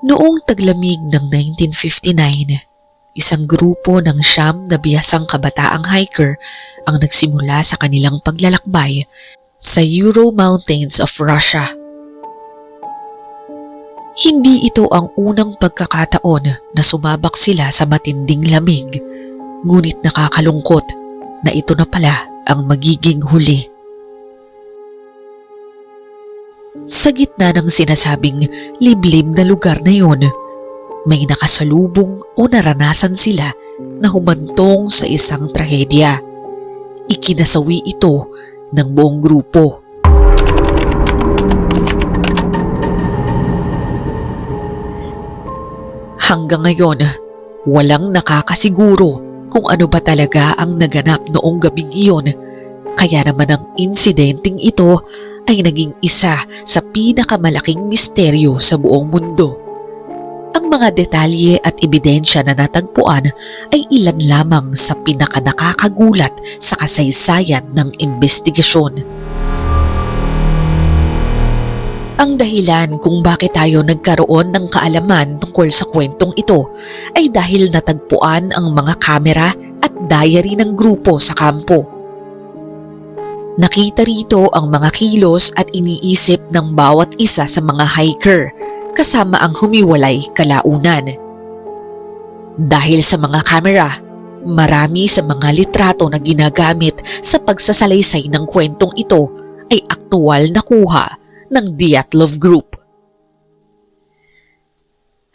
Noong taglamig ng 1959, isang grupo ng 9 na bihasang kabataang hiker ang nagsimula sa kanilang paglalakbay sa Ural Mountains of Russia. Hindi ito ang unang pagkakataon na sumabak sila sa matinding lamig, ngunit nakakalungkot na ito na pala ang magiging huli. Sa gitna ng sinasabing liblib na lugar na iyon, may nakasalubong o naranasan sila na humantong sa isang trahedya. Ikinasawi ito ng buong grupo. Hanggang ngayon, walang nakakasiguro kung ano ba talaga ang naganap noong gabing iyon, kaya naman ang insidenteng ito ay naging isa sa pinakamalaking misteryo sa buong mundo. Ang mga detalye at ebidensya na natagpuan ay ilan lamang sa pinakanakakagulat sa kasaysayan ng investigasyon. Ang dahilan kung bakit tayo nagkaroon ng kaalaman tungkol sa kwentong ito ay dahil natagpuan ang mga kamera at diary ng grupo sa kampo. Nakita rito ang mga kilos at iniisip ng bawat isa sa mga hiker kasama ang humiwalay kalaunan. Dahil sa mga kamera, marami sa mga litrato na ginagamit sa pagsasalaysay ng kwentong ito ay aktual na kuha ng Dyatlov Group.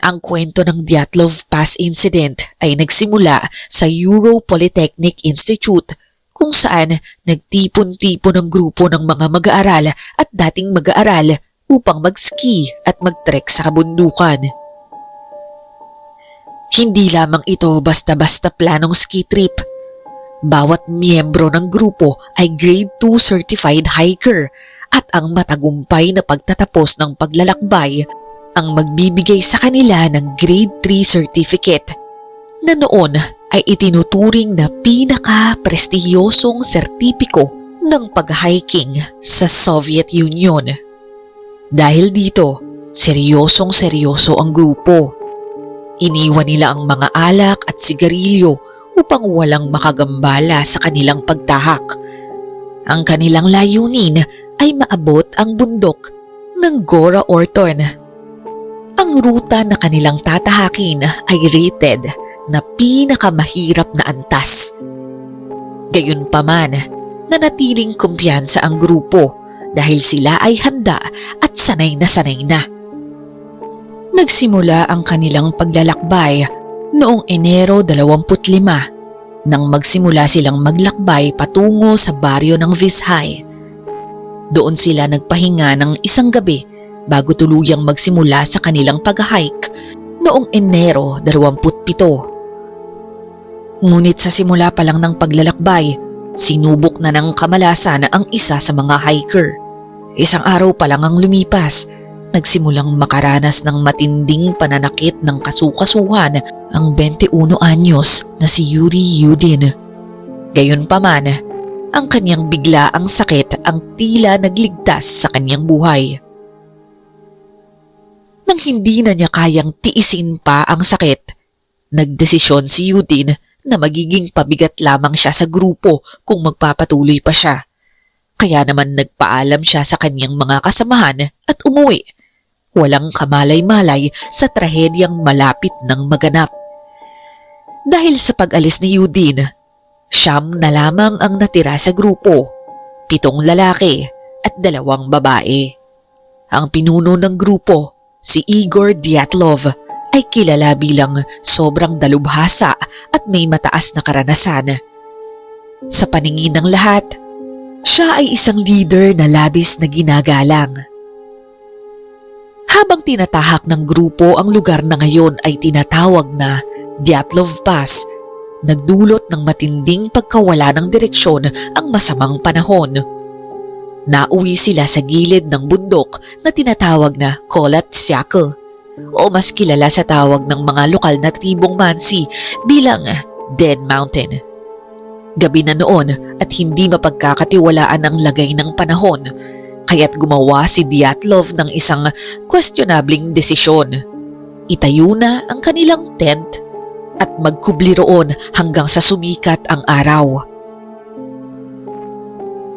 Ang kwento ng Dyatlov Pass Incident ay nagsimula sa Ural Polytechnic Institute, kung saan nagtipon-tipon ang grupo ng mga mag-aaral at dating mag-aaral upang mag-ski at mag-trek sa kabundukan. Hindi lamang ito basta-basta planong ski trip. Bawat miyembro ng grupo ay Grade 2 certified hiker at ang matagumpay na pagtatapos ng paglalakbay ang magbibigay sa kanila ng Grade 3 certificate na noon ay itinuturing na pinaka-prestihiyosong sertipiko ng pag-hiking sa Soviet Union. Dahil dito, seryosong-seryoso ang grupo. Iniwan nila ang mga alak at sigarilyo upang walang makagambala sa kanilang pagtahak. Ang kanilang layunin ay maabot ang bundok ng Gora Orton. Ang ruta na kanilang tatahakin ay rated na pinakamahirap na antas. Gayunpaman, nanatiling kumpiyansa ang grupo dahil sila ay handa at sanay na. Nagsimula ang kanilang paglalakbay noong Enero 25 nang magsimula silang maglakbay patungo sa baryo ng Vizhay. Doon sila nagpahinga ng isang gabi bago tuluyang magsimula sa kanilang pag-hike noong Enero 27. Ngunit sa simula pa lang ng paglalakbay, sinubok na ng kamalasan ang isa sa mga hiker. Isang araw pa lang ang lumipas, nagsimulang makaranas ng matinding pananakit ng kasukasuhan ang 21 anyos na si Yuri Yudin. Gayunpaman, ang kanyang biglaang sakit ang tila nagligtas sa kanyang buhay. Nang hindi na niya kayang tiisin pa ang sakit, nagdesisyon si Yudin na magiging pabigat lamang siya sa grupo kung magpapatuloy pa siya. Kaya naman nagpaalam siya sa kanyang mga kasamahan at umuwi. Walang kamalay-malay sa trahedyang malapit ng maganap. Dahil sa pag-alis ni Yudin, 9 na lamang ang natira sa grupo, 7 lalaki at 2 babae. Ang pinuno ng grupo, si Igor Dyatlov, ay kilala bilang sobrang dalubhasa at may mataas na karanasan. Sa paningin ng lahat, siya ay isang leader na labis na ginagalang. Habang tinatahak ng grupo ang lugar na ngayon ay tinatawag na Dyatlov Pass, nagdulot ng matinding pagkawala ng direksyon ang masamang panahon. Nauwi sila sa gilid ng bundok na tinatawag na Kolatsyakl, o mas kilala sa tawag ng mga lokal na tribong Mansi bilang Dead Mountain. Gabi na noon at hindi mapagkakatiwalaan ang lagay ng panahon, kaya't gumawa si Dyatlov ng isang questionabling desisyon. itayo na ang kanilang tent at magkubli roon hanggang sa sumikat ang araw.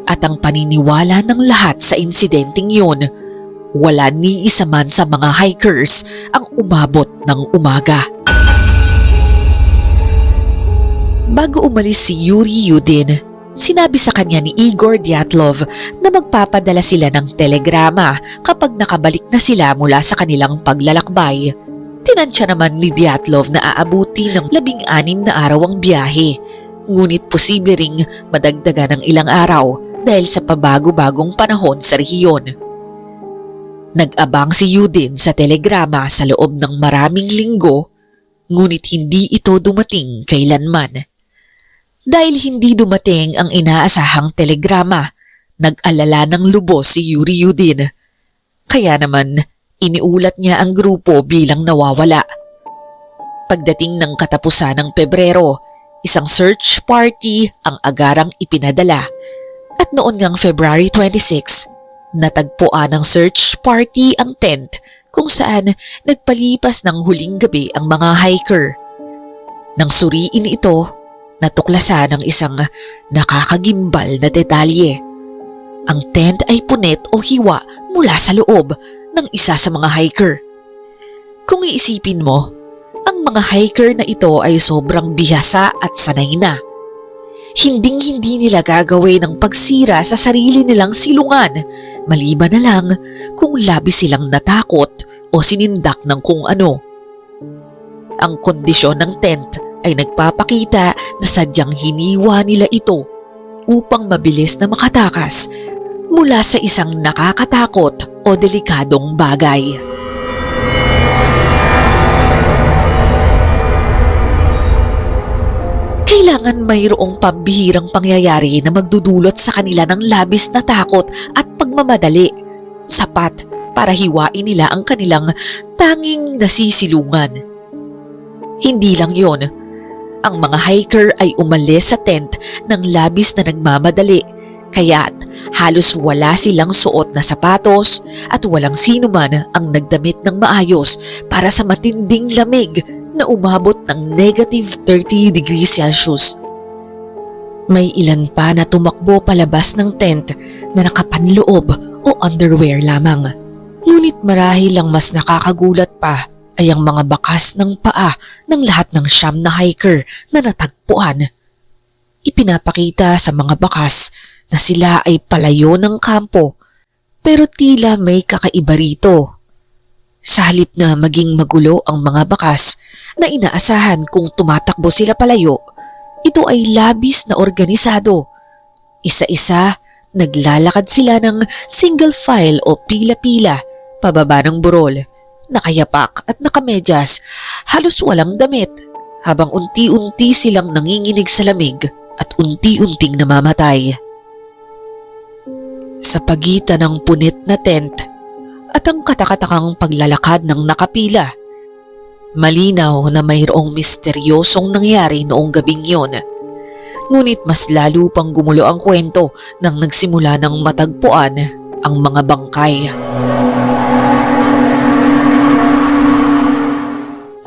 At ang paniniwala ng lahat sa insidenteng yun, wala ni isa man sa mga hikers ang umabot ng umaga. Bago umalis si Yuri Yudin, sinabi sa kanya ni Igor Dyatlov na magpapadala sila ng telegrama kapag nakabalik na sila mula sa kanilang paglalakbay. Tinansya naman ni Dyatlov na aabuti ng 16 na araw ang biyahe, ngunit posible ring madagdagan ng ilang araw dahil sa pabago-bagong panahon sa rehiyon. Nag-abang si Yudin sa telegrama sa loob ng maraming linggo, ngunit hindi ito dumating kailanman. Dahil hindi dumating ang inaasahang telegrama, nag-alala ng lubos si Yuri Yudin. Kaya naman, iniulat niya ang grupo bilang nawawala. Pagdating ng katapusan ng Pebrero, isang search party ang agarang ipinadala. At noon ngang February 26, natagpuan ng search party ang tent kung saan nagpalipas ng huling gabi ang mga hiker. Nang suriin ito, natuklasan ng isang nakakagimbal na detalye. Ang tent ay punit o hiwa mula sa loob ng isa sa mga hiker. Kung iisipin mo, ang mga hiker na ito ay sobrang bihasa at sanay na. Hinding-hindi nila gagawin ang pagsira sa sarili nilang silungan, maliban na lang kung labis silang natakot o sinindak ng kung ano. Ang kondisyon ng tent ay nagpapakita na sadyang hiniwa nila ito upang mabilis na makatakas mula sa isang nakakatakot o delikadong bagay. Kailangan mayroong pambihirang pangyayari na magdudulot sa kanila ng labis na takot at pagmamadali, sapat para hiwain nila ang kanilang tanging nasisilungan. Hindi lang yon. Ang mga hiker ay umalis sa tent ng labis na nagmamadali, kaya't halos wala silang suot na sapatos at walang sino man ang nagdamit ng maayos para sa matinding lamig na umabot ng -30°C. May ilan pa na tumakbo palabas ng tent na nakapanloob o underwear lamang. Ngunit marahil ang mas nakakagulat pa ay ang mga bakas ng paa ng lahat ng 9 na hiker na natagpuan. Ipinapakita sa mga bakas na sila ay palayo ng kampo, pero tila may kakaiba rito. Sa halip na maging magulo ang mga bakas na inaasahan kung tumatakbo sila palayo, ito ay labis na organisado. Isa-isa, naglalakad sila ng single file o pila-pila pababa ng burol, nakayapak at nakamedyas, halos walang damit, habang unti-unti silang nanginginig sa lamig at unti-unting namamatay. Sa pagitan ng punit na tent at ang katakatakang paglalakad ng nakapila, malinaw na mayroong misteryosong nangyari noong gabing yon. Ngunit mas lalo pang gumulo ang kwento nang nagsimula ng matagpuan ang mga bangkay.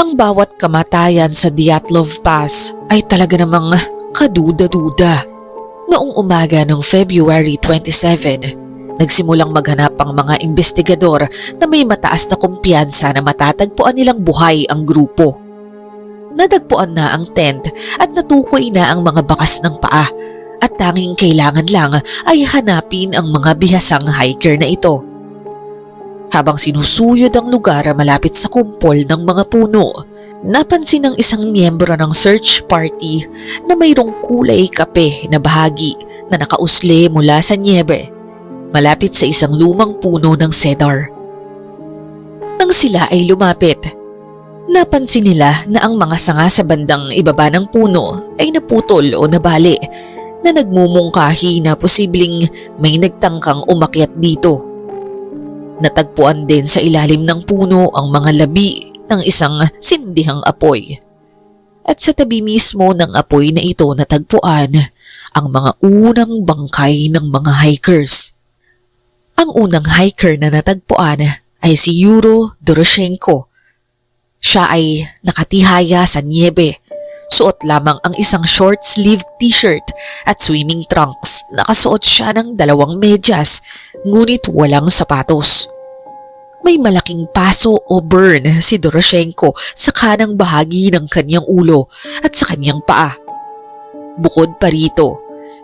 Ang bawat kamatayan sa Dyatlov Pass ay talaga namang kaduda-duda. Noong umaga ng February 27, nagsimulang maghanap ang mga investigador na may mataas na kumpiyansa na matatagpuan nilang buhay ang grupo. Nadagpuan na ang tent at natukoy na ang mga bakas ng paa at tanging kailangan lang ay hanapin ang mga bihasang hiker na ito. Habang sinusuyod ang lugar malapit sa kumpol ng mga puno, napansin ng isang miyembro ng search party na mayroong kulay kape na bahagi na nakausli mula sa niebe, malapit sa isang lumang puno ng cedar. Nang sila ay lumapit, napansin nila na ang mga sanga sa bandang ibaba ng puno ay naputol o nabali na nagmumungkahi na posibleng may nagtangkang umakyat dito. Natagpuan din sa ilalim ng puno ang mga labi ng isang sindihang apoy. At sa tabi mismo ng apoy na ito natagpuan ang mga unang bangkay ng mga hikers. Ang unang hiker na natagpuan ay si Yuro Doroshenko. Siya ay nakatihaya sa niebe. Suot lamang ang isang short-sleeved t-shirt at swimming trunks. Nakasuot siya ng 2 medyas, ngunit walang sapatos. May malaking paso o burn si Doroshenko sa kanang bahagi ng kanyang ulo at sa kanyang paa. Bukod pa rito,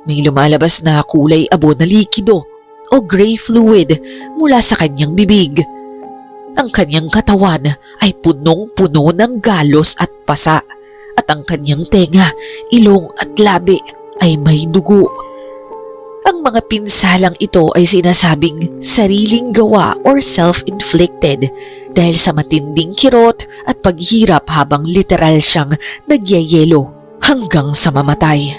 may lumalabas na kulay abo na likido o gray fluid mula sa kanyang bibig. Ang kanyang katawan ay punong-puno ng galos at pasa at ang kanyang tenga, ilong at labi ay may dugo. Ang mga pinsalang ito ay sinasabing sariling gawa or self-inflicted dahil sa matinding kirot at paghirap habang literal siyang nagyayelo hanggang sa mamatay.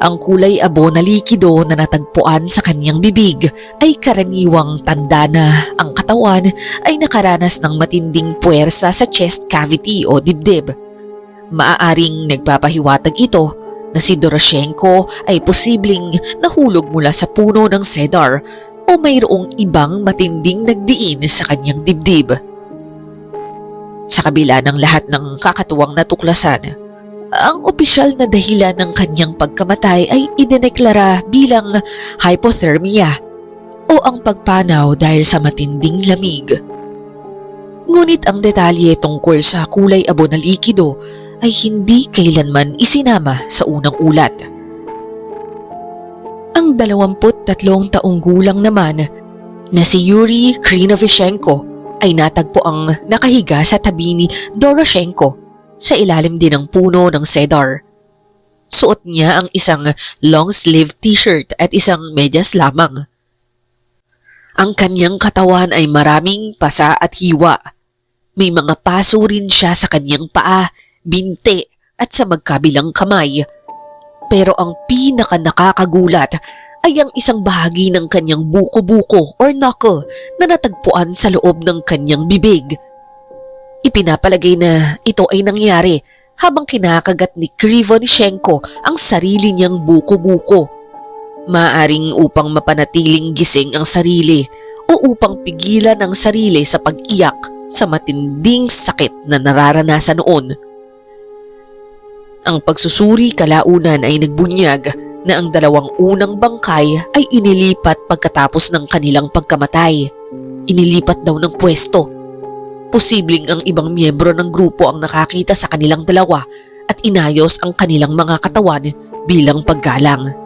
Ang kulay abo na likido na natagpuan sa kanyang bibig ay karaniwang tanda na ang katawan ay nakaranas ng matinding puwersa sa chest cavity o dibdib. Maaaring nagpapahiwatig ito na si Doroshenko ay posibleng nahulog mula sa puno ng cedar o mayroong ibang matinding nagdiin sa kanyang dibdib. Sa kabila ng lahat ng kakatuwang natuklasan, ang opisyal na dahilan ng kanyang pagkamatay ay idineklara bilang hypothermia o ang pagpanaw dahil sa matinding lamig. Ngunit ang detalye tungkol sa kulay abo na likido ay hindi kailanman isinama sa unang ulat. Ang 23 taong gulang naman na si Yuri Krinovichenko ay natagpoang nakahiga sa tabi ni Doroshenko sa ilalim din ng puno ng cedar. Suot niya ang isang long-sleeved t-shirt at isang medyas lamang. Ang kanyang katawan ay maraming pasa at hiwa. May mga paso rin siya sa kanyang paa, binte at sa magkabilang kamay. Pero ang pinaka-nakakagulat ay ang isang bahagi ng kanyang buko-buko or knuckle na natagpuan sa loob ng kanyang bibig. Ipinapalagay na ito ay nangyari habang kinakagat ni Krivonishenko ang sarili niyang buko-buko. Maaring upang mapanatiling gising ang sarili o upang pigilan ang sarili sa pag-iyak sa matinding sakit na nararanasan noon. Ang pagsusuri kalaunan ay nagbunyag na ang 2 unang bangkay ay inilipat pagkatapos ng kanilang pagkamatay. Inilipat daw ng pwesto. Posibleng ang ibang miyembro ng grupo ang nakakita sa kanilang 2 at inayos ang kanilang mga katawan bilang paggalang.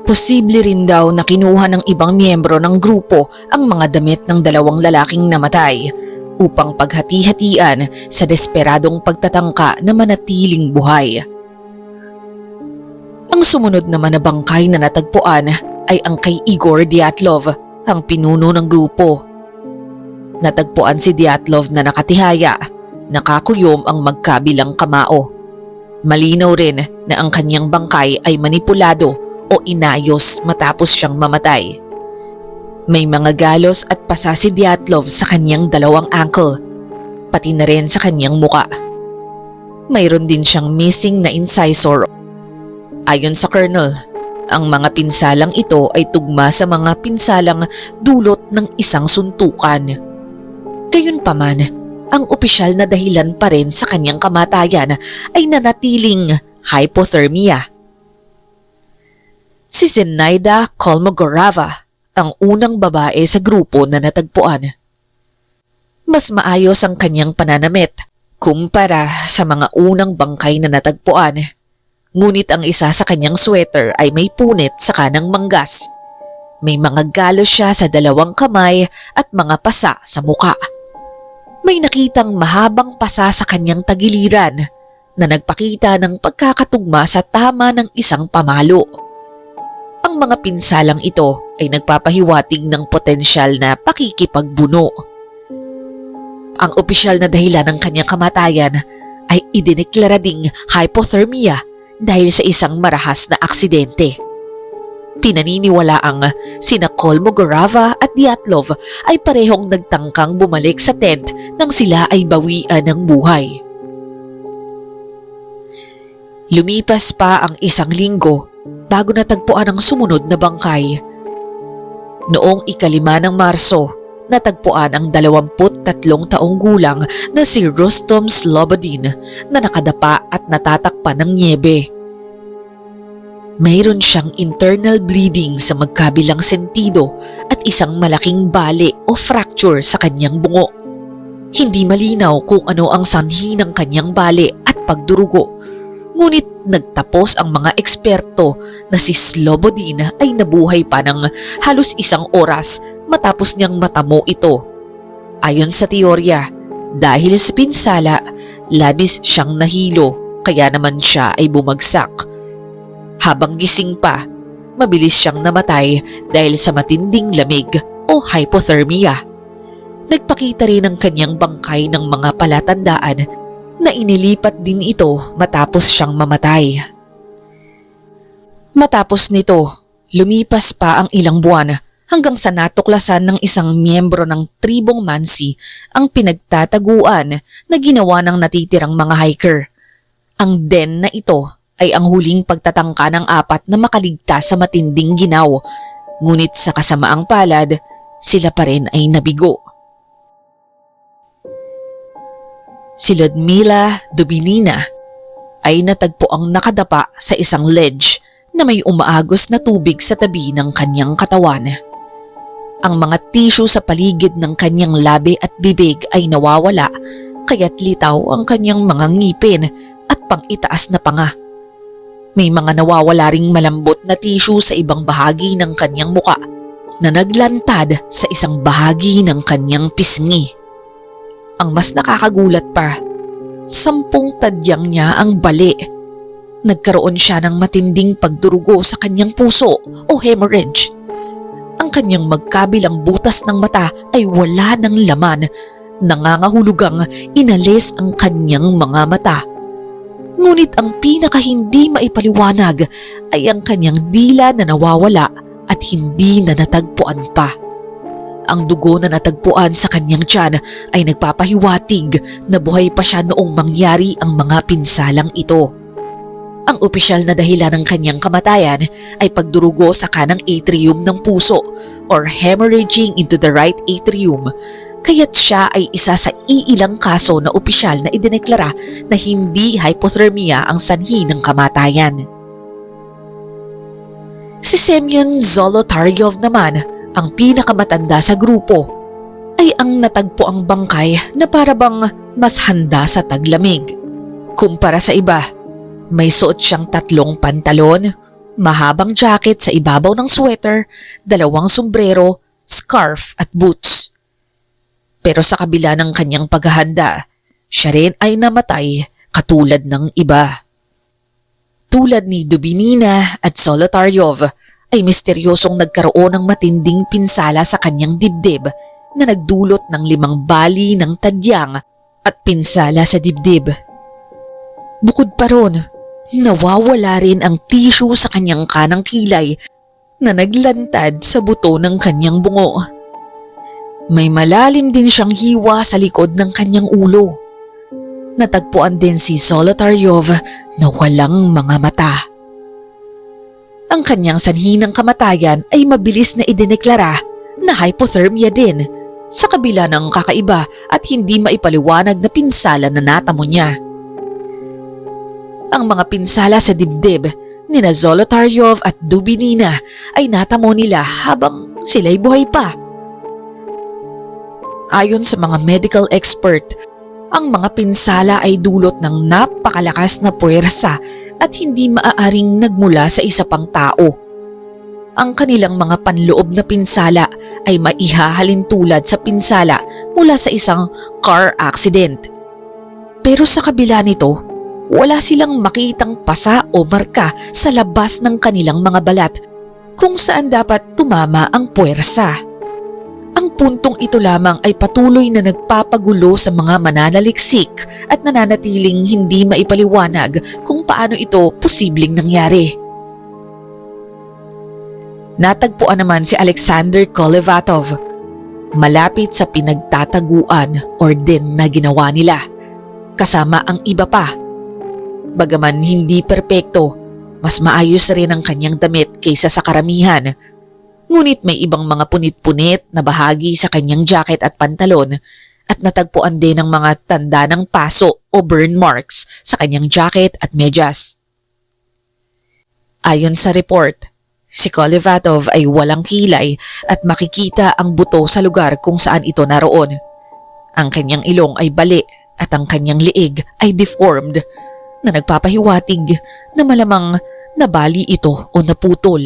Posible rin daw na kinuha ng ibang miyembro ng grupo ang mga damit ng 2 lalaking namatay upang paghati-hatian sa desperadong pagtatangka na manatiling buhay. Ang sumunod naman na bangkay na natagpuan ay ang kay Igor Dyatlov, ang pinuno ng grupo. Natagpuan si Dyatlov na nakatihaya, nakakuyom ang magkabilang kamao. Malinaw rin na ang kanyang bangkay ay manipulado o inayos matapos siyang mamatay. May mga galos at pasa si Dyatlov sa kanyang 2 ankle, pati na rin sa kanyang muka. Mayroon din siyang missing na incisor. Ayon sa colonel, ang mga pinsalang ito ay tugma sa mga pinsalang dulot ng isang suntukan. Gayunpaman, ang opisyal na dahilan pa rin sa kanyang kamatayan ay nanatiling hypothermia. Si Zenaida Kolmogorova, ang unang babae sa grupo na natagpuan. Mas maayos ang kanyang pananamit kumpara sa mga unang bangkay na natagpuan. Ngunit ang isa sa kanyang sweater ay may punit sa kanang manggas. May mga galos siya sa 2 kamay at mga pasa sa muka. May nakitang mahabang pasa sa kanyang tagiliran na nagpakita ng pagkakatugma sa tama ng isang pamalo. Ang mga pinsalang ito ay nagpapahiwatig ng potensyal na pakikipagbuno. Ang opisyal na dahilan ng kanyang kamatayan ay idineklara ding hypothermia dahil sa isang marahas na aksidente. Pinaniniwalaang sina Kolmogorova at Dyatlov ay parehong nagtangkang bumalik sa tent nang sila ay bawian ng buhay. Lumipas pa ang 1 linggo bago natagpuan ang sumunod na bangkay. Noong 5 ng Marso, natagpuan ang 23 taong gulang na si Rustom Slobodin na nakadapa at natatakpan ng niebe. Mayroon siyang internal bleeding sa magkabilang sentido at isang malaking bali o fracture sa kanyang bungo. Hindi malinaw kung ano ang sanhi ng kanyang bali at pagdurugo. Ngunit nagtapos ang mga eksperto na si Slobodin ay nabuhay pa ng halos 1 oras matapos niyang matamo ito. Ayon sa teorya, dahil sa pinsala, labis siyang nahilo kaya naman siya ay bumagsak. Habang gising pa, mabilis siyang namatay dahil sa matinding lamig o hypothermia. Nagpakita rin ang kanyang bangkay ng mga palatandaan na inilipat din ito matapos siyang mamatay. Matapos nito, lumipas pa ang ilang buwan hanggang sa natuklasan ng isang miyembro ng tribong Mansi ang pinagtataguan na ginawa ng natitirang mga hiker. Ang den na ito ay ang huling pagtatangka ng 4 na makaligtas sa matinding ginaw, ngunit sa kasamaang palad, sila pa rin ay nabigo. Si Ludmila Dubinina ay natagpo ang nakadapa sa isang ledge na may umaagos na tubig sa tabi ng kanyang katawan. Ang mga tissue sa paligid ng kanyang labi at bibig ay nawawala, kaya't litaw ang kanyang mga ngipin at pang-itaas na panga. May mga nawawala ring malambot na tissue sa ibang bahagi ng kanyang muka na naglantad sa isang bahagi ng kanyang pisngi. Ang mas nakakagulat pa, 10 tadyang niya ang bali. Nagkaroon siya ng matinding pagdurugo sa kanyang puso o hemorrhage. Ang kanyang magkabilang butas ng mata ay wala ng laman, nangangahulugang inalis ang kanyang mga mata. Ngunit ang pinaka hindi maipaliwanag ay ang kanyang dila na nawawala at hindi na natagpuan pa. Ang dugo na natagpuan sa kanyang tiyan ay nagpapahiwatig na buhay pa siya noong mangyari ang mga pinsalang ito. Ang opisyal na dahilan ng kanyang kamatayan ay pagdurugo sa kanang atrium ng puso or hemorrhaging into the right atrium. Kaya't siya ay isa sa iilang kaso na opisyal na idineklara na hindi hypothermia ang sanhi ng kamatayan. Si Semyon Zolotaryov naman, ang pinakamatanda sa grupo, ay ang natagpo ang bangkay na parabang mas handa sa taglamig. Kumpara sa iba, may suot siyang 3 pantalon, mahabang jacket sa ibabaw ng sweater, 2 sombrero, scarf at boots. Pero sa kabila ng kanyang paghahanda, siya rin ay namatay katulad ng iba. Tulad ni Dubinina at Zolotaryov ay misteryosong nagkaroon ng matinding pinsala sa kanyang dibdib na nagdulot ng 5 bali ng tadyang at pinsala sa dibdib. Bukod pa ron, nawawala rin ang tissue sa kanyang kanang kilay na naglantad sa buto ng kanyang bungo. May malalim din siyang hiwa sa likod ng kanyang ulo. Natagpuan din si Zolotaryov na walang mga mata. Ang kanyang sanhi ng kamatayan ay mabilis na idineklara na hypothermia din, sa kabila ng kakaiba at hindi maipaliwanag na pinsala na natamo niya. Ang mga pinsala sa dibdib nina Zolotaryov at Dubinina ay natamo nila habang sila'y buhay pa. Ayon sa mga medical expert, ang mga pinsala ay dulot ng napakalakas na puwersa at hindi maaaring nagmula sa isa pang tao. Ang kanilang mga panloob na pinsala ay maihahalin tulad sa pinsala mula sa isang car accident. Pero sa kabila nito, wala silang makitang pasa o marka sa labas ng kanilang mga balat kung saan dapat tumama ang puwersa. Ang puntong ito lamang ay patuloy na nagpapagulo sa mga mananaliksik at nananatiling hindi maipaliwanag kung paano ito posibleng nangyari. Natagpuan naman si Alexander Kolevatov, malapit sa pinagtataguan or den na ginawa nila, kasama ang iba pa. Bagaman hindi perpekto, mas maayos rin ang kanyang damit kaysa sa karamihan. Ngunit may ibang mga punit-punit na bahagi sa kanyang jacket at pantalon at natagpuan din ng mga tanda ng paso o burn marks sa kanyang jacket at medyas. Ayon sa report, si Kolevatov ay walang kilay at makikita ang buto sa lugar kung saan ito naroon. Ang kanyang ilong ay bali at ang kanyang liig ay deformed na nagpapahiwatig na malamang nabali ito o naputol.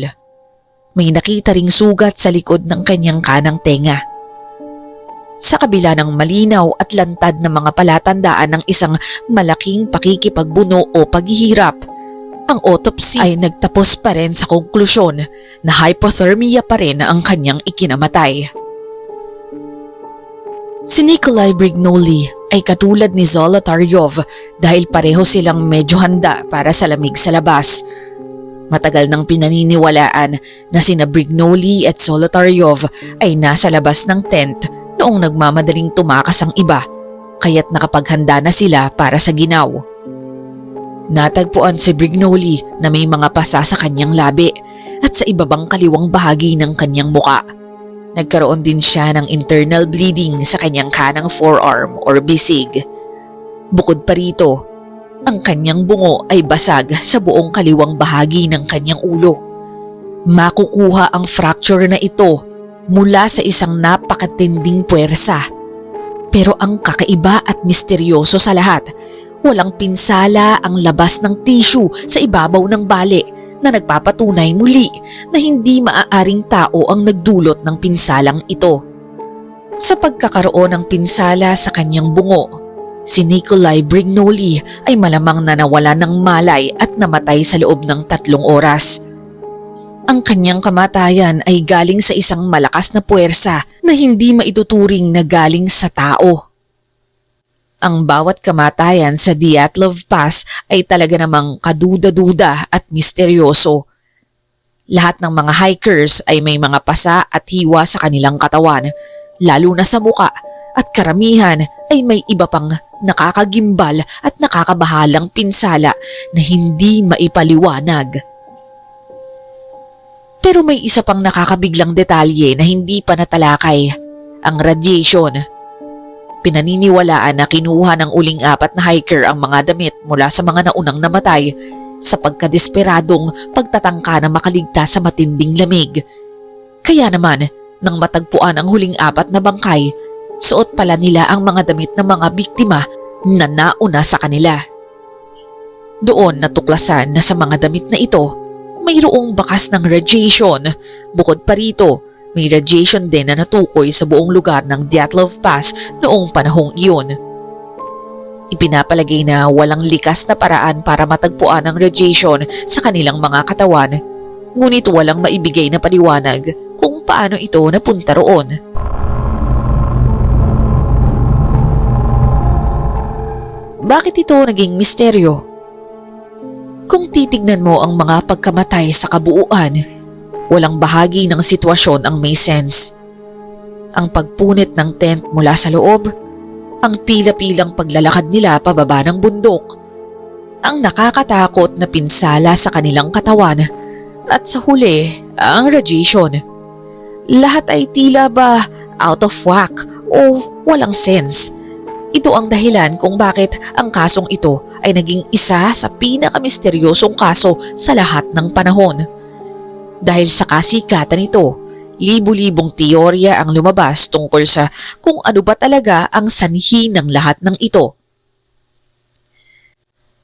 May nakita ring sugat sa likod ng kanyang kanang tenga. Sa kabila ng malinaw at lantad na mga palatandaan ng isang malaking pakikipagbuno o paghihirap, ang autopsy ay nagtapos pa rin sa konklusyon na hypothermia pa rin ang kanyang ikinamatay. Si Nikolai Brignoli ay katulad ni Zolotaryov dahil pareho silang medyo handa para sa lamig sa labas. Matagal nang pinaniniwalaan na sina Brignoli at Zolotaryov ay nasa labas ng tent noong nagmamadaling tumakas ang iba, kaya't nakapaghanda na sila para sa ginaw. Natagpuan si Brignoli na may mga pasa sa kanyang labi at sa ibabang kaliwang bahagi ng kanyang muka. Nagkaroon din siya ng internal bleeding sa kanyang kanang forearm or bisig. Bukod pa rito, ang kanyang bungo ay basag sa buong kaliwang bahagi ng kanyang ulo. Makukuha ang fracture na ito mula sa isang napakatinding puwersa. Pero ang kakaiba at misteryoso sa lahat, walang pinsala ang labas ng tissue sa ibabaw ng bali na nagpapatunay muli na hindi maaaring tao ang nagdulot ng pinsalang ito. Sa pagkakaroon ng pinsala sa kanyang bungo, si Nikolai Brignoli ay malamang na nawala ng malay at namatay sa loob ng 3 oras. Ang kanyang kamatayan ay galing sa isang malakas na puwersa na hindi maituturing na galing sa tao. Ang bawat kamatayan sa Dyatlov Pass ay talaga namang kaduda-duda at misteryoso. Lahat ng mga hikers ay may mga pasa at hiwa sa kanilang katawan, lalo na sa muka, at karamihan ay may iba pang nakakagimbal at nakakabahalang pinsala na hindi maipaliwanag. Pero may isa pang nakakabiglang detalye na hindi pa natalakay, ang radiation. Pinaniniwalaan na kinuha ng uling-apat na hiker ang mga damit mula sa mga naunang namatay sa pagkadesperadong pagtatangka na makaligtas sa matinding lamig. Kaya naman, nang matagpuan ang huling-4 na bangkay, suot pala nila ang mga damit ng mga biktima na nauna sa kanila. Doon natuklasan na sa mga damit na ito, mayroong bakas ng radiation. Bukod pa rito, may radiation din na natukoy sa buong lugar ng Dyatlov Pass noong panahong iyon. Ipinapalagay na walang likas na paraan para matagpuan ang radiation sa kanilang mga katawan, ngunit walang maibigay na paliwanag kung paano ito napunta roon. Bakit ito naging misteryo? Kung titignan mo ang mga pagkamatay sa kabuuan, walang bahagi ng sitwasyon ang may sense. Ang pagpunit ng tent mula sa loob, ang pila-pilang paglalakad nila pababa ng bundok, ang nakakatakot na pinsala sa kanilang katawan, at sa huli, ang radiation. Lahat ay tila ba out of whack o walang sense. Ito ang dahilan kung bakit ang kasong ito ay naging isa sa pinakamisteryosong kaso sa lahat ng panahon. Dahil sa kasikatan nito, libu-libong teorya ang lumabas tungkol sa kung ano ba talaga ang sanhi ng lahat ng ito.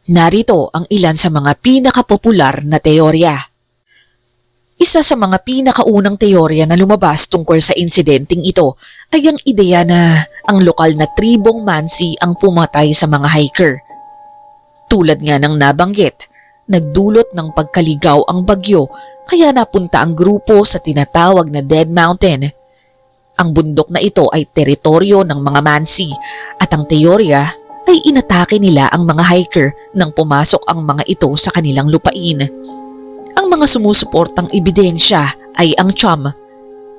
Narito ang ilan sa mga pinakapopular na teorya. Isa sa mga pinakaunang teorya na lumabas tungkol sa insidenteng ito ay ang ideya na ang lokal na tribong Mansi ang pumatay sa mga hiker. Tulad nga ng nabanggit, nagdulot ng pagkaligaw ang bagyo kaya napunta ang grupo sa tinatawag na Dead Mountain. Ang bundok na ito ay teritoryo ng mga Mansi at ang teorya ay inatake nila ang mga hiker nang pumasok ang mga ito sa kanilang lupain. Ang mga sumusuportang ebidensya ay ang CHOM.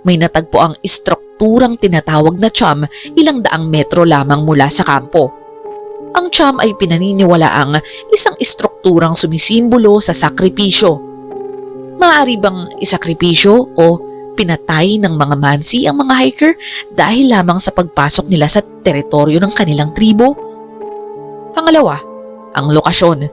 May natagpo ang istrukturang tinatawag na CHOM 200 metro lamang mula sa kampo. Ang CHOM ay pinaniniwalaang isang istrukturang sumisimbolo sa sakripisyo. Maaari bang isakripisyo o pinatay ng mga Mansi ang mga hiker dahil lamang sa pagpasok nila sa teritoryo ng kanilang tribo. Pangalawa, ang lokasyon.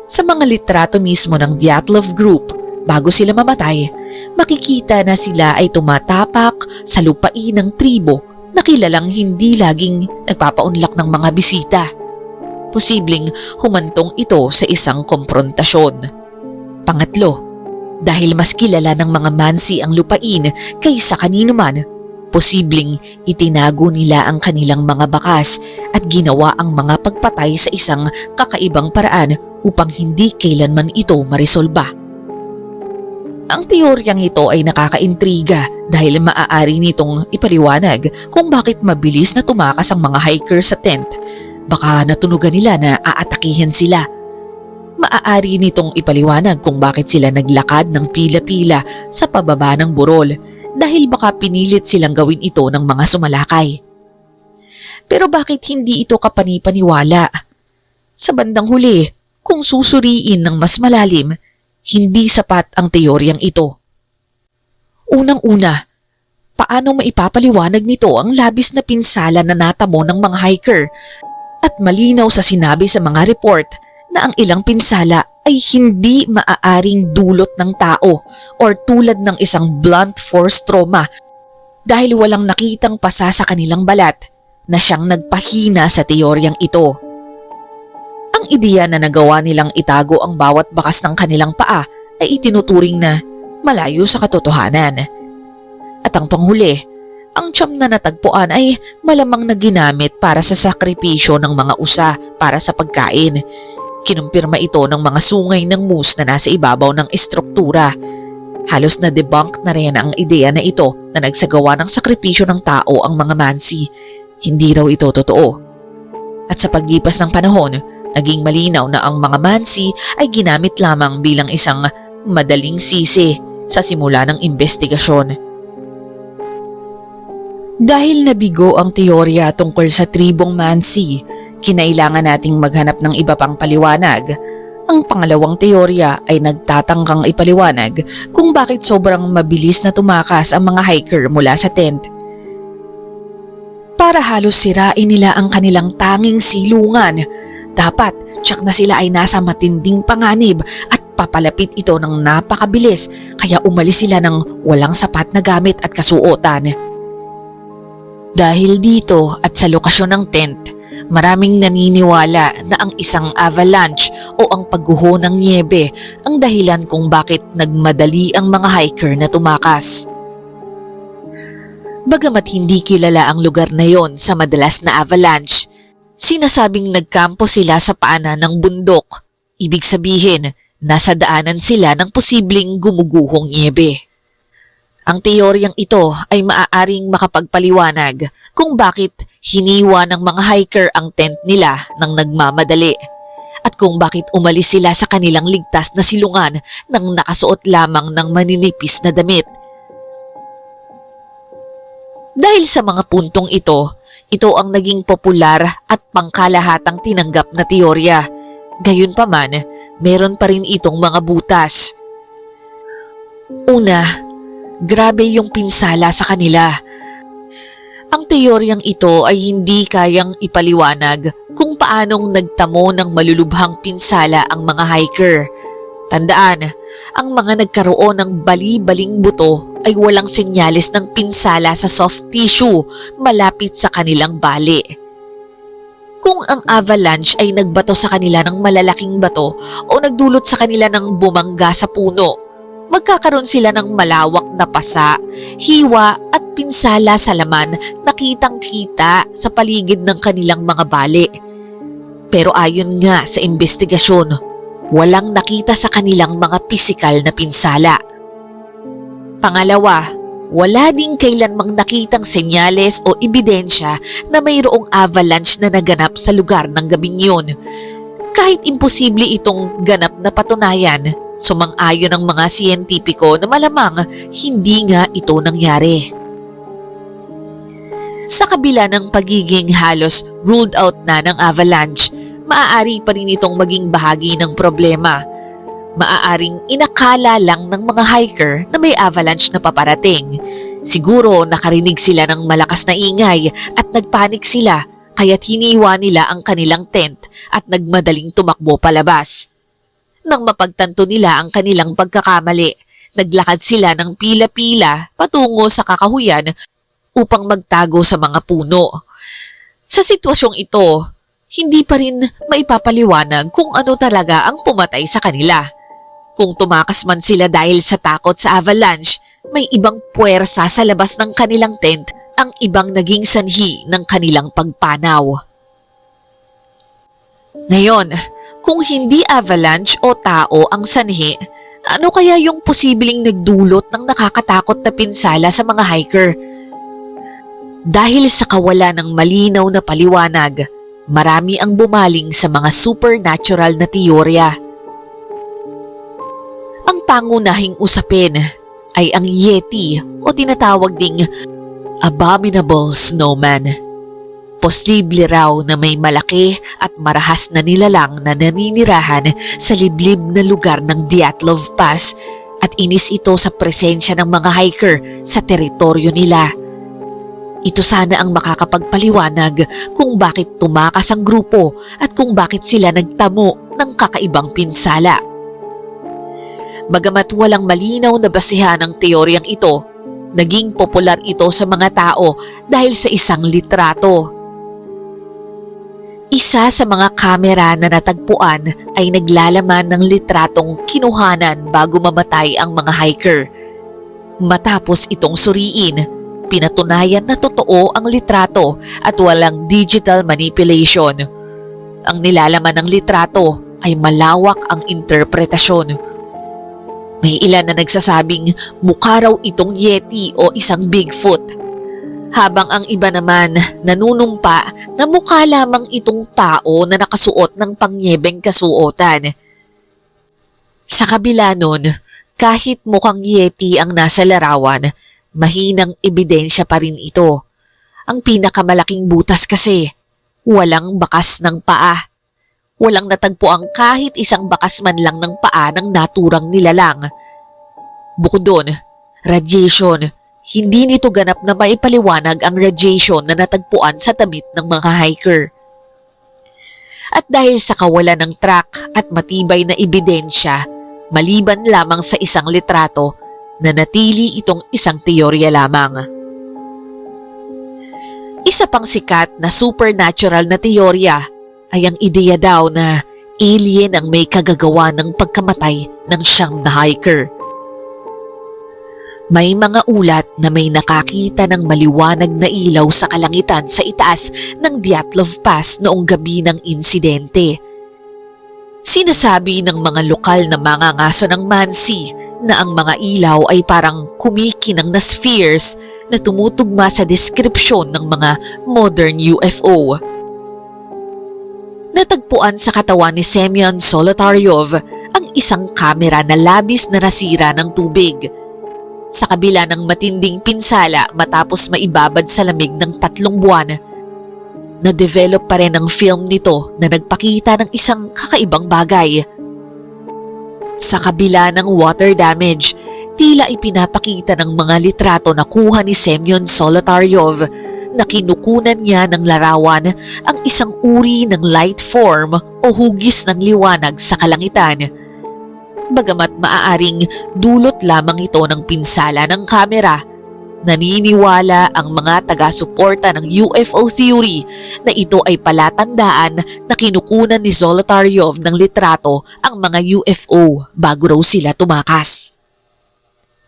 Sa mga litrato mismo ng Dyatlov Group, bago sila mamatay, makikita na sila ay tumatapak sa lupain ng tribo na kilalang hindi laging nagpapaunlak ng mga bisita. Posibleng humantong ito sa isang komprontasyon. Pangatlo, dahil mas kilala ng mga Mansi ang lupain kaysa kanino man, posibleng itinago nila ang kanilang mga bakas at ginawa ang mga pagpatay sa isang kakaibang paraan upang hindi kailanman ito maresolba. Ang teoryang ito ay nakakaintriga dahil maaari nitong ipaliwanag kung bakit mabilis na tumakas ang mga hiker sa tent. Baka natunugan nila na aatakihin sila. Maaari nitong ipaliwanag kung bakit sila naglakad ng pila-pila sa pababa ng burol dahil baka pinilit silang gawin ito ng mga sumalakay. Pero bakit hindi ito kapanipaniwala? Sa bandang huli, kung susuriin ng mas malalim, hindi sapat ang teoryang ito. Unang-una, paano maipapaliwanag nito ang labis na pinsala na natamo ng mga hiker at malinaw sa sinabi sa mga report na ang ilang pinsala ay hindi maaaring dulot ng tao or tulad ng isang blunt force trauma dahil walang nakitang pasa sa kanilang balat na siyang nagpahina sa teoryang ito. Ang ideya na nagawa nilang itago ang bawat bakas ng kanilang paa ay itinuturing na malayo sa katotohanan. At ang panghuli, ang tiyam na natagpuan ay malamang na ginamit para sa sakripisyo ng mga usa para sa pagkain. Kinumpirma ito ng mga sungay ng moose na nasa ibabaw ng estruktura. Halos na debunk na rin ang ideya na ito na nagsagawa ng sakripisyo ng tao ang mga Mansi. Hindi raw ito totoo. At sa paglipas ng panahon, naging malinaw na ang mga Mansi ay ginamit lamang bilang isang madaling sisi sa simula ng investigasyon. Dahil nabigo ang teorya tungkol sa tribong Mansi, kinailangan nating maghanap ng iba pang paliwanag. Ang pangalawang teorya ay nagtatangkang ipaliwanag kung bakit sobrang mabilis na tumakas ang mga hiker mula sa tent. Para halos sirain nila ang kanilang tanging silungan, dapat tiyak na sila ay nasa matinding panganib at papalapit ito ng napakabilis kaya umalis sila ng walang sapat na gamit at kasuotan. Dahil dito at sa lokasyon ng tent, maraming naniniwala na ang isang avalanche o ang pagguho ng niebe ang dahilan kung bakit nagmadali ang mga hiker na tumakas. Bagamat hindi kilala ang lugar na yon sa madalas na avalanche, sinasabing nagkampo sila sa paanan ng bundok. Ibig sabihin, nasa daanan sila ng posibleng gumuguhong niebe. Ang teoryang ito ay maaaring makapagpaliwanag kung bakit hiniwa ng mga hiker ang tent nila nang nagmamadali at kung bakit umalis sila sa kanilang ligtas na silungan nang nakasuot lamang ng maninipis na damit. Dahil sa mga puntong ito ang naging popular at pangkalahatang tinanggap na teorya. Gayunpaman, meron pa rin itong mga butas. Una, grabe yung pinsala sa kanila. Ang teoryang ito ay hindi kayang ipaliwanag kung paanong nagtamo ng malulubhang pinsala ang mga hiker. Tandaan, ang mga nagkaroon ng bali-baling buto ay walang senyales ng pinsala sa soft tissue malapit sa kanilang bali. Kung ang avalanche ay nagbato sa kanila ng malalaking bato o nagdulot sa kanila ng bumangga sa puno, magkakaroon sila ng malawak na pasa, hiwa at pinsala sa laman na kitang-kita sa paligid ng kanilang mga bali. Pero ayon nga sa investigasyon, walang nakita sa kanilang mga pisikal na pinsala. Pangalawa, wala ding kailanmang nakitang senyales o ebidensya na mayroong avalanche na naganap sa lugar ng gabing yun. Kahit imposible itong ganap na patunayan, sumang-ayon ang mga siyentipiko na malamang hindi nga ito nangyari. Sa kabila ng pagiging halos ruled out na ng avalanche, maaari pa rin itong maging bahagi ng problema. Maaaring inakala lang ng mga hiker na may avalanche na paparating. Siguro nakarinig sila ng malakas na ingay at nagpanik sila kaya't hiniwa nila ang kanilang tent at nagmadaling tumakbo palabas. Nang mapagtanto nila ang kanilang pagkakamali, naglakad sila ng pila-pila patungo sa kakahuyan upang magtago sa mga puno. Sa sitwasyong ito, hindi pa rin maipapaliwanag kung ano talaga ang pumatay sa kanila. Kung tumakas man sila dahil sa takot sa avalanche, may ibang puwersa sa labas ng kanilang tent ang ibang naging sanhi ng kanilang pagpanaw. Ngayon, kung hindi avalanche o tao ang sanhi, ano kaya yung posibleng nagdulot ng nakakatakot na pinsala sa mga hiker? Dahil sa kawalan ng malinaw na paliwanag, marami ang bumaling sa mga supernatural na teorya. Ang pangunahing usapin ay ang Yeti o tinatawag ding Abominable Snowman. Posible raw na may malaki at marahas na nilalang na naninirahan sa liblib na lugar ng Dyatlov Pass at inis ito sa presensya ng mga hiker sa teritoryo nila. Ito sana ang makakapagpaliwanag kung bakit tumakas ang grupo at kung bakit sila nagtamo ng kakaibang pinsala. Bagamat walang malinaw na basihan ng teoryang ito, naging popular ito sa mga tao dahil sa isang litrato. Isa sa mga kamera na natagpuan ay naglalaman ng litratong kinuhanan bago mamatay ang mga hiker. Matapos itong suriin, pinatunayan na totoo ang litrato at walang digital manipulation. Ang nilalaman ng litrato ay malawak ang interpretasyon. May ilan na nagsasabing mukha raw itong Yeti o isang Bigfoot, habang ang iba naman nanunumpa na mukha lamang itong tao na nakasuot ng pangyebeng kasuotan. Sa kabila nun, kahit mukhang Yeti ang nasa larawan, mahinang ebidensya pa rin ito. Ang pinakamalaking butas kasi, walang bakas ng paa. Walang natagpuang kahit isang bakas man lang ng paa ng naturang nilalang. Bukod doon, radiation. Hindi nito ganap na maipaliwanag ang radiation na natagpuan sa damit ng mga hiker. At dahil sa kawalan ng track at matibay na ebidensya, maliban lamang sa isang litrato, nanatili itong isang teorya lamang. Isa pang sikat na supernatural na teorya ay ang ideya daw na alien ang may kagagawa ng pagkamatay ng siyam na hiker. May mga ulat na may nakakita ng maliwanag na ilaw sa kalangitan sa itaas ng Dyatlov Pass noong gabi ng insidente. Sinasabi ng mga lokal na mangangaso ng Mansi na ang mga ilaw ay parang kumikinang na spheres na tumutugma sa deskripsyon ng mga modern UFO. Natagpuan sa katawan ni Semyon Zolotaryov ang isang kamera na labis na nasira ng tubig. Sa kabila ng matinding pinsala matapos maibabad sa lamig ng 3 buwan, na-develop pa rin ang film nito na nagpakita ng isang kakaibang bagay. Sa kabila ng water damage, tila ipinapakita ng mga litrato na kuha ni Semyon Zolotaryov na kinukunan niya ng larawan ang isang uri ng light form o hugis ng liwanag sa kalangitan. Bagamat maaaring dulot lamang ito ng pinsala ng kamera, naniniwala ang mga taga-suporta ng UFO theory na ito ay palatandaan na kinukunan ni Zolotaryov ng litrato ang mga UFO bago raw sila tumakas.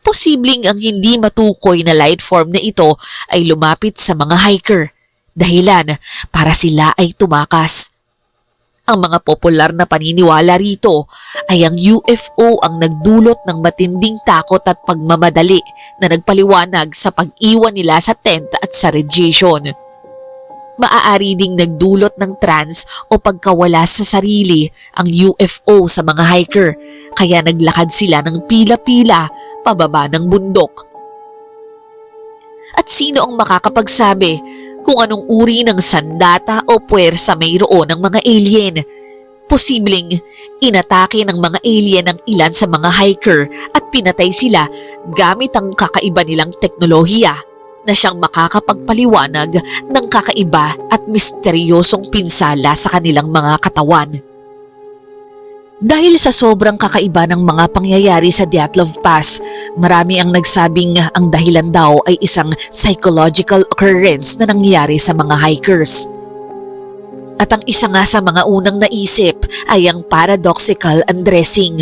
Posibleng ang hindi matukoy na light form na ito ay lumapit sa mga hiker, dahilan para sila ay tumakas. Ang mga popular na paniniwala rito ay ang UFO ang nagdulot ng matinding takot at pagmamadali na nagpaliwanag sa pag-iwan nila sa tent at sa radiation. Maaari ding nagdulot ng trance o pagkawala sa sarili ang UFO sa mga hiker, kaya naglakad sila ng pila-pila pababa ng bundok. At sino ang makakapagsabi kung anong uri ng sandata o puwersa mayroon ng mga alien? Posibleng inatake ng mga alien ang ilan sa mga hiker at pinatay sila gamit ang kakaiba nilang teknolohiya na siyang makakapagpaliwanag ng kakaiba at misteryosong pinsala sa kanilang mga katawan. Dahil sa sobrang kakaiba ng mga pangyayari sa Dyatlov Pass, marami ang nagsabing ang dahilan daw ay isang psychological occurrence na nangyari sa mga hikers. At ang isa nga sa mga unang naisip ay ang paradoxical undressing.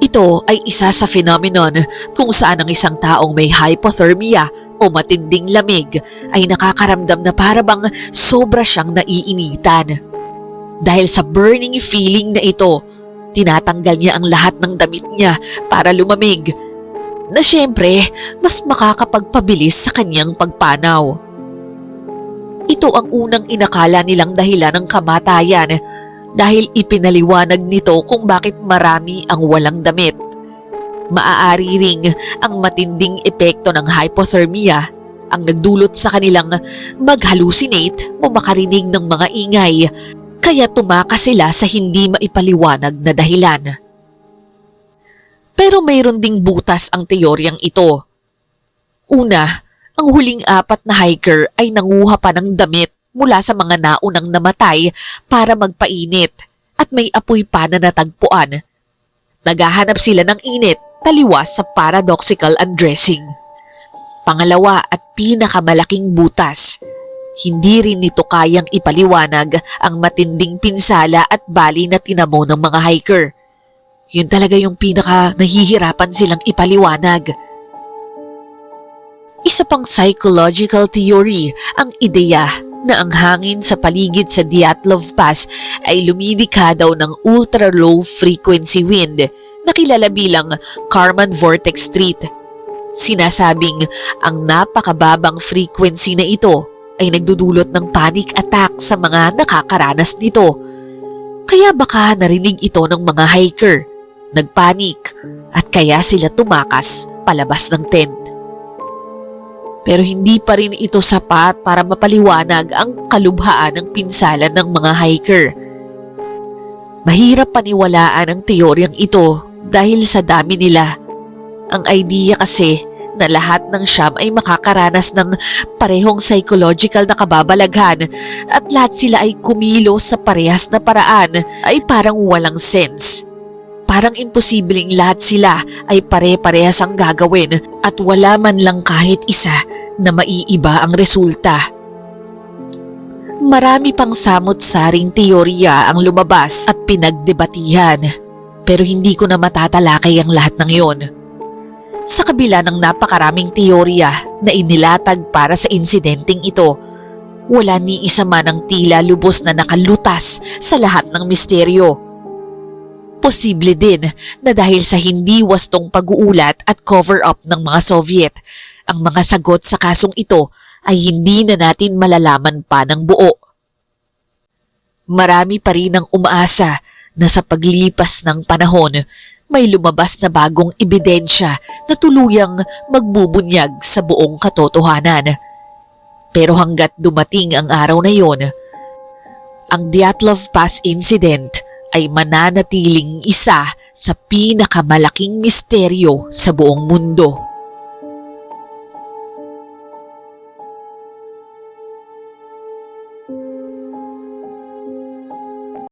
Ito ay isa sa phenomenon kung saan ang isang taong may hypothermia o matinding lamig ay nakakaramdam na parabang sobra siyang naiinitan. Dahil sa burning feeling na ito, tinatanggal niya ang lahat ng damit niya para lumamig, na syempre mas makakapagpabilis sa kanyang pagpanaw. Ito ang unang inakala nilang dahilan ng kamatayan dahil ipinaliwanag nito kung bakit marami ang walang damit. Maaari ring ang matinding epekto ng hypothermia ang nagdulot sa kanilang mag-hallucinate o makarinig ng mga ingay, kaya tumakas sila sa hindi maipaliwanag na dahilan. Pero mayroon ding butas ang teoryang ito. Una, ang huling 4 na hiker ay nanguha pa ng damit mula sa mga naunang namatay para magpainit at may apoy pa na natagpuan. Naghahanap sila ng init taliwas sa paradoxical undressing. Pangalawa at pinakamalaking butas, hindi rin nito kayang ipaliwanag ang matinding pinsala at bali na tinamo ng mga hiker. Yun talaga yung pinaka nahihirapan silang ipaliwanag. Isa pang psychological theory ang ideya na ang hangin sa paligid sa Dyatlov Pass ay lumidikha daw ng ultra-low frequency wind na kilala bilang Kármán Vortex Street. Sinasabing ang napakababang frequency na ito ay nagdudulot ng panic attack sa mga nakakaranas nito. Kaya baka narinig ito ng mga hiker, nagpanik at kaya sila tumakas palabas ng tent. Pero hindi pa rin ito sapat para mapaliwanag ang kalubhaan ng pinsala ng mga hiker. Mahirap paniwalaan ang teoryang ito dahil sa dami nila. Ang idea kasi na lahat ng siyam ay makakaranas ng parehong psychological na kababalaghan at lahat sila ay kumilos sa parehas na paraan ay parang walang sense. Parang imposibleng lahat sila ay pare-parehas ang gagawin at wala man lang kahit isa na maiiba ang resulta. Marami pang samot-saring teorya ang lumabas at pinagdebatihan, pero hindi ko na matatalakay ang lahat ng yon. Sa kabila ng napakaraming teorya na inilatag para sa insidenteng ito, wala ni isa man ang tila lubos na nakalutas sa lahat ng misteryo. Posible din na dahil sa hindi wastong pag-uulat at cover-up ng mga Soviet, ang mga sagot sa kasong ito ay hindi na natin malalaman pa ng buo. Marami pa rin ang umaasa na sa paglipas ng panahon, may lumabas na bagong ebidensya na tuluyang magbubunyag sa buong katotohanan. Pero hanggat dumating ang araw na yon, ang Dyatlov Pass incident ay mananatiling isa sa pinakamalaking misteryo sa buong mundo.